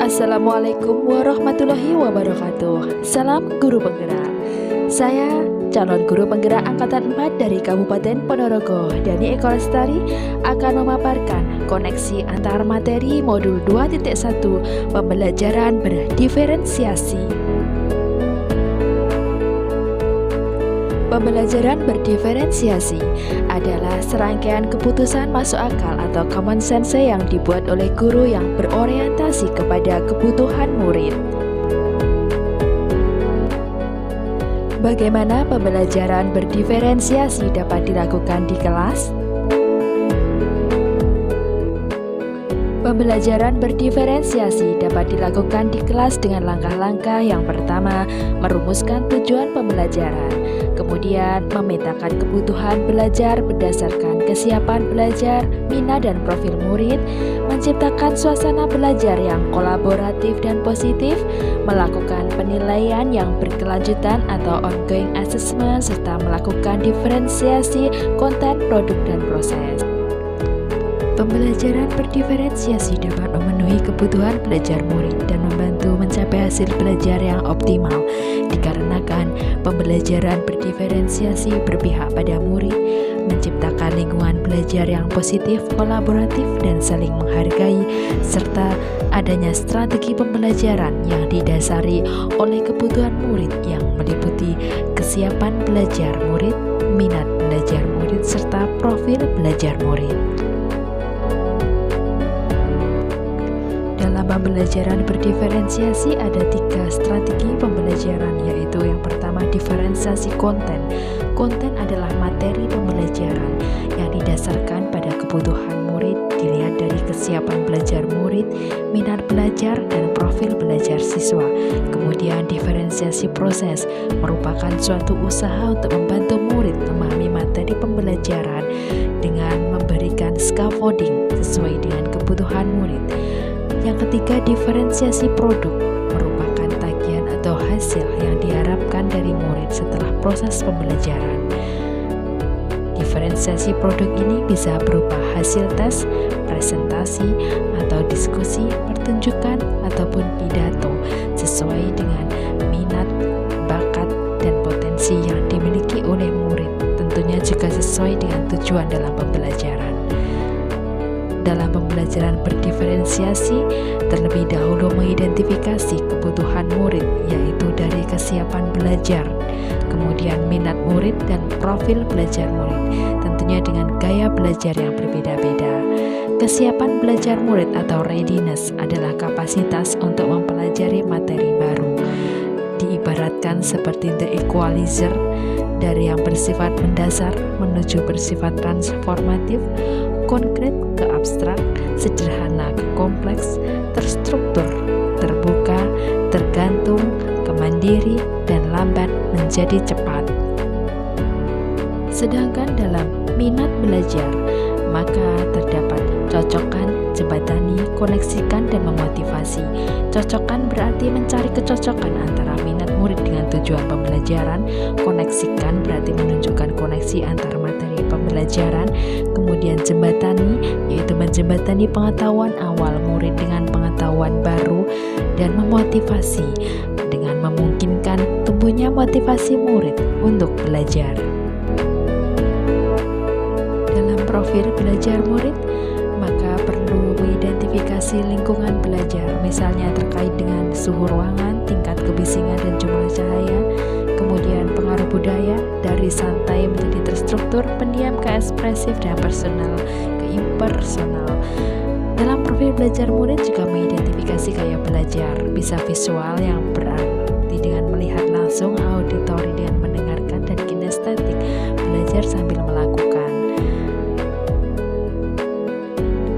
Assalamualaikum warahmatullahi wabarakatuh. Salam guru penggerak. Saya calon guru penggerak angkatan 4 dari Kabupaten Ponorogo, Dani Eko Lestari, akan memaparkan koneksi antar materi modul 2.1 pembelajaran berdiferensiasi. Pembelajaran berdiferensiasi adalah serangkaian keputusan masuk akal atau common sense yang dibuat oleh guru yang berorientasi kepada kebutuhan murid. Bagaimana pembelajaran berdiferensiasi dapat dilakukan di kelas? Pembelajaran berdiferensiasi dapat dilakukan di kelas dengan langkah-langkah. Yang pertama, merumuskan tujuan pembelajaran. Kemudian, memetakan kebutuhan belajar berdasarkan kesiapan belajar, minat dan profil murid, menciptakan suasana belajar yang kolaboratif dan positif, melakukan penilaian yang berkelanjutan atau ongoing assessment, serta melakukan diferensiasi konten, produk, dan proses. Pembelajaran berdiferensiasi dapat memenuhi kebutuhan belajar murid dan membantu mencapai hasil belajar yang optimal, dikarenakan pembelajaran berdiferensiasi berpihak pada murid, menciptakan lingkungan belajar yang positif, kolaboratif, dan saling menghargai, serta adanya strategi pembelajaran yang didasari oleh kebutuhan murid yang meliputi kesiapan belajar murid, minat belajar murid, serta profil belajar murid. Dalam pembelajaran berdiferensiasi ada 3 strategi pembelajaran, yaitu yang pertama diferensiasi konten. Konten adalah materi pembelajaran yang didasarkan pada kebutuhan murid, dilihat dari kesiapan belajar murid, minat belajar, dan profil belajar siswa. Kemudian diferensiasi proses merupakan suatu usaha untuk membantu murid memahami materi pembelajaran dengan memberikan scaffolding sesuai dengan kebutuhan murid. Yang ketiga, diferensiasi produk merupakan tagihan atau hasil yang diharapkan dari murid setelah proses pembelajaran. Diferensiasi produk ini bisa berupa hasil tes, presentasi, atau diskusi, pertunjukan, ataupun pidato sesuai dengan minat, bakat, dan potensi yang dimiliki oleh murid, tentunya juga sesuai dengan tujuan dalam pembelajaran. Dalam pembelajaran berdiferensiasi, terlebih dahulu mengidentifikasi kebutuhan murid, yaitu dari kesiapan belajar, kemudian minat murid dan profil belajar murid, tentunya dengan gaya belajar yang berbeda-beda. Kesiapan belajar murid atau readiness adalah kapasitas untuk mempelajari materi baru. Diibaratkan seperti the equalizer, dari yang bersifat mendasar menuju bersifat transformatif, konkret ke abstrak, sederhana ke kompleks, terstruktur, terbuka, tergantung, kemandiri, dan lambat menjadi cepat. Sedangkan dalam minat belajar, maka terdapat cocokkan, jembatani, koneksikan, dan memotivasi. Cocokkan berarti mencari kecocokan antara minat murid dengan tujuan pembelajaran. Koneksikan berarti menunjukkan koneksi antara materi pembelajaran. Kemudian jembatani, yaitu menjembatani pengetahuan awal murid dengan pengetahuan baru. Dan memotivasi dengan memungkinkan tumbuhnya motivasi murid untuk belajar. Dalam profil belajar murid, maka perlu mengidentifikasi lingkungan belajar, misalnya terkait dengan suhu ruangan, tingkat kebisingan dan jumlah cahaya, kemudian pengaruh budaya dari santai menjadi terstruktur, pendiam ke ekspresif, dan personal ke impersonal. Dalam profil belajar murid juga mengidentifikasi gaya belajar, bisa visual yang berarti dengan melihat langsung, auditori dengan mendengarkan, dan kinestetik belajar sambil melakukan.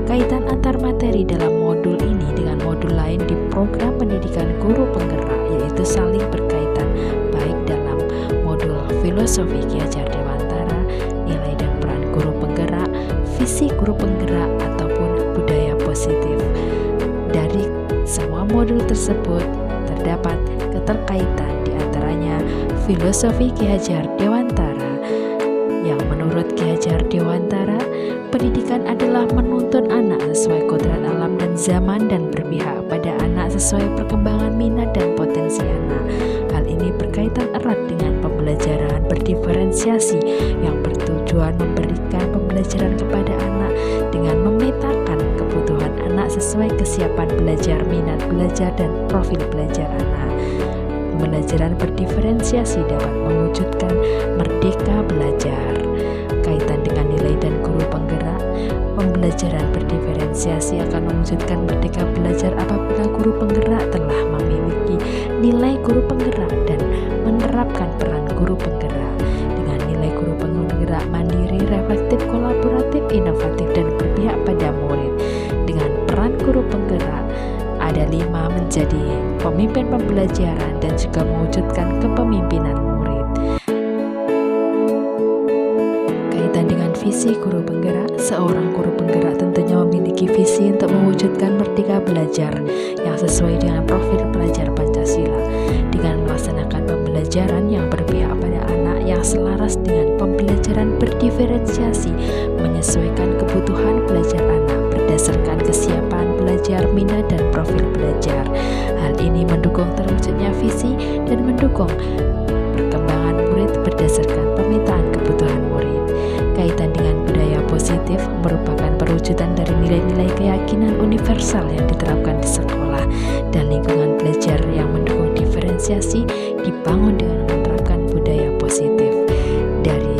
Kaitan antar materi dalam modul ini dengan modul lain di program pendidikan guru penggerak, yaitu saling berkaitan, baik dalam modul filosofi Ki Hajar Dewantara, nilai dan peran guru penggerak, visi guru penggerak, ataupun budaya positif. Dari semua modul tersebut terdapat keterkaitan, diantaranya filosofi Ki Hajar Dewantara, yang menurut Ki Hajar Dewantara, pendidikan adalah menuntun anak sesuai kodrat alam dan zaman dan berpihak pada anak sesuai perkembangan minat dan potensi anak. Hal ini berkaitan erat dengan pembelajaran berdiferensiasi yang bertujuan memberikan pembelajaran kepada anak dengan memetakan kebutuhan anak sesuai kesiapan belajar, minat belajar, dan profil belajar anak. Pembelajaran berdiferensiasi dapat mewujudkan merdeka belajar. Kaitan dengan nilai dan guru penggerak, pembelajaran berdiferensiasi akan mewujudkan merdeka belajar apabila guru penggerak telah memiliki nilai guru penggerak dan menerapkan peran guru penggerak. Dengan nilai guru penggerak mandiri, reflektif, kolaboratif, inovatif, dan berpihak pada murid. Dengan peran guru penggerak, ada 5 menjadi pemimpin pembelajaran dan juga mewujudkan kepemimpinan murid. Kaitan dengan visi guru penggerak, seorang guru penggerak tentunya memiliki visi untuk mewujudkan merdeka belajar yang sesuai dengan profil pelajar Pancasila, dengan melaksanakan pembelajaran yang berpihak pada anak yang selaras dengan pembelajaran berdiferensiasi, menyesuaikan kebutuhan belajar anak berdasarkan kesiapan belajar, minat, dan profil belajar. Hal ini mendukung terwujudnya visi dan mendukung perkembangan murid berdasarkan pemetaan kebutuhan murid. Kaitan dengan budaya positif merupakan perwujudan dari nilai-nilai keyakinan universal yang diterapkan di sekolah dan lingkungan belajar yang mendukung diferensiasi dibangun dengan menerapkan budaya positif dari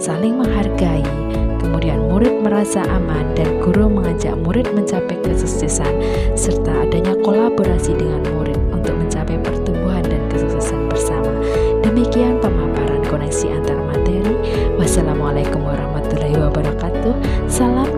saling menghargai, kemudian murid merasa aman dan guru mengajak murid mencapai kesuksesan, serta adanya kolaborasi dengan murid untuk mencapai pertumbuhan dan kesuksesan bersama. Demikian pemaparan koneksi antar materi. Wassalamualaikum warahmatullahi wabarakatuh. Salam